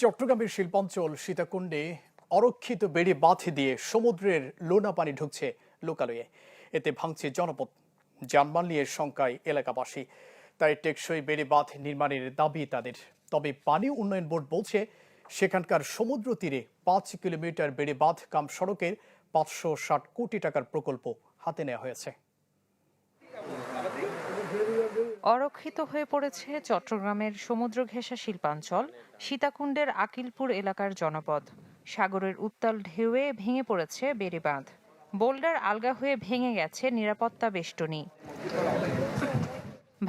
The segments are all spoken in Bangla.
চট্টগ্রামের শিল্পাঞ্চল সীতাকুণ্ডে অরক্ষিত বেড়ি বাঁধ দিয়ে সমুদ্রের লোনা পানি ঢুকছে লোকালয়ে। এতে ভাঙছে জনপদ, যানবাহন নিয়ে শঙ্কায় এলাকাবাসী। তাই টেকসই বেড়ি বাঁধ নির্মাণের দাবি তাদের। তবে পানি উন্নয়ন বোর্ড বলছে সেখানকার সমুদ্র তীরে 5 কিলোমিটার বেড়ি বাঁধ কাম সড়কের 560 কোটি টাকার প্রকল্প হাতে নেওয়া হয়েছে। অরক্ষিত হয়ে পড়েছে চট্টগ্রামের সমুদ্র ঘেঁষা শিল্পাঞ্চল সীতাকুণ্ডের আকিলপুর এলাকার জনপদ। সাগরের উত্তাল ঢেউয়ে ভেঙে পড়েছে বেড়িবাঁধ। বোল্ডার আলগা হয়ে ভেঙে গেছে নিরাপত্তা বেষ্টনী।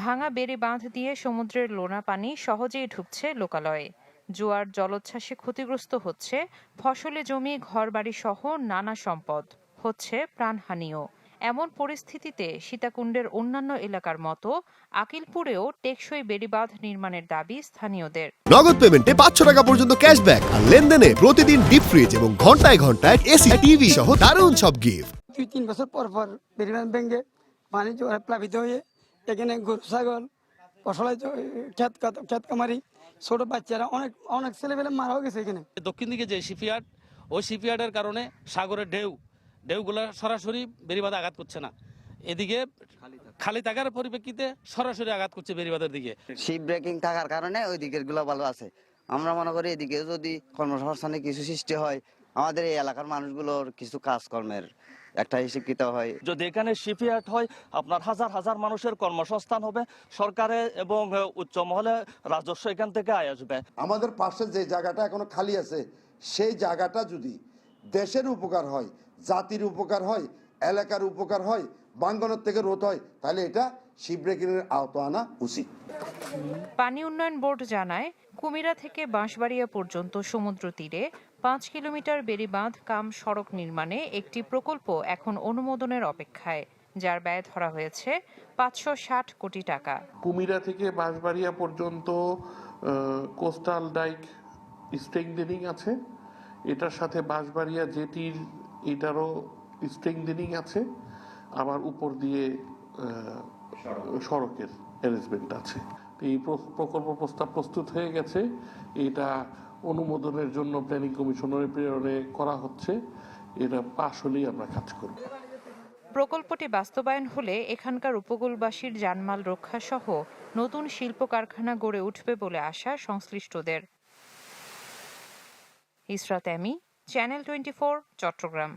ভাঙা বেড়িবাঁধ দিয়ে সমুদ্রের লোনা পানি সহজেই ঢুকছে লোকালয়ে। জোয়ার জলোচ্ছ্বাসে ক্ষতিগ্রস্ত হচ্ছে ফসলি জমি, ঘরবাড়ি সহ নানা সম্পদ, হচ্ছে প্রাণহানিও। এমন পরিস্থিতিতে সীতাকুণ্ডের অন্যান্য এলাকার মতো আকিলপুরেও টেকসই বেড়িবাঁধ নির্মাণের দাবি স্থানীয়দের। নগদ পেমেন্টে 500 টাকা পর্যন্ত ক্যাশব্যাক আর লেনদেনে প্রতিদিন ডিপ ফ্রিজ এবং ঘন্টায় ঘন্টায় এসি, টিভি সহ দারুণ সব গিফট। 2-3 বছর পর পর বেড়িবাঁধ ভেঙে পানি জোয়ারে প্লাবিত হয়ে এখানে গরু, ছাগল, ফসলের ক্ষেত কামারি, ছোট বাচ্চারা অনেক ছেলেপেলে মারাও গেছে। এখানে দক্ষিণ দিকে যে শিপইয়ার্ড, ওই শিপইয়ার্ডের কারণে সাগরের ঢেউগুলো সরাসরি বেড়িবাঁধে আঘাত করছে না, এদিকে খালি থাকার পরিপ্রেক্ষিতে সরাসরি আঘাত করছে বেড়িবাঁধের দিকে। শিপ ব্রেকিং থাকার কারণে ওই দিকের গুলো ভালো আছে। আমরা মনে করি এদিকে যদি কর্মসংস্থানে কিছু সৃষ্টি হয়, আমাদের এই এলাকার মানুষগুলোর কিছু কাজকর্মের একটা হিসেব কিতাব হয়। যদি এখানে শিপইয়ার্ড হয়, আপনার হাজার হাজার মানুষের কর্মসংস্থান হবে, সরকারে এবং উচ্চ মহলে রাজস্ব এখান থেকে আয় আসবে। আমাদের পাশে যে জায়গাটা এখনো খালি আছে, সেই জায়গাটা যদি দেশের উপকার হয়, জাতির উপকার হয়, এলাকার উপকার হয়, বাঙ্গনের থেকে রোধ হয়, তাহলে এটা শিপ ব্রেকিংয়ের আওতা আনা উচিত। পানি উন্নয়ন বোর্ড জানায়, কুমিরা থেকে বাঁশবাড়িয়া পর্যন্ত সমুদ্র তীরে 5 কিলোমিটার বেড়িবাঁধ কাম সড়ক নির্মাণে একটি প্রকল্প এখন অনুমোদনের অপেক্ষায়, যার ব্যয় ধরা হয়েছে 560 কোটি টাকা। কুমিরা থেকে বাঁশবাড়িয়া পর্যন্ত কোস্টাল ডাইক স্ট্রেংথেনিং আছে, এটার সাথে বাঁশবাড়িয়া জেটির এটারও স্ট্রেংথেনিং আছে, আবার উপর দিয়ে সড়কের অ্যারেঞ্জমেন্ট আছে। এই প্রকল্প প্রস্তাব প্রস্তুত হয়ে গেছে, এটা অনুমোদনের জন্য প্ল্যানিং কমিশনের প্রেরণে করা হচ্ছে। এটা পাশ হলেই আমরা কাজ করব। প্রকল্পটি বাস্তবায়ন হলে এখানকার উপকূলবাসীর জানমাল রক্ষা সহ নতুন শিল্প কারখানা গড়ে উঠবে বলে আশা সংশ্লিষ্টদের। ইসরাত এমি, চ্যানেল 24, চট্টগ্রাম।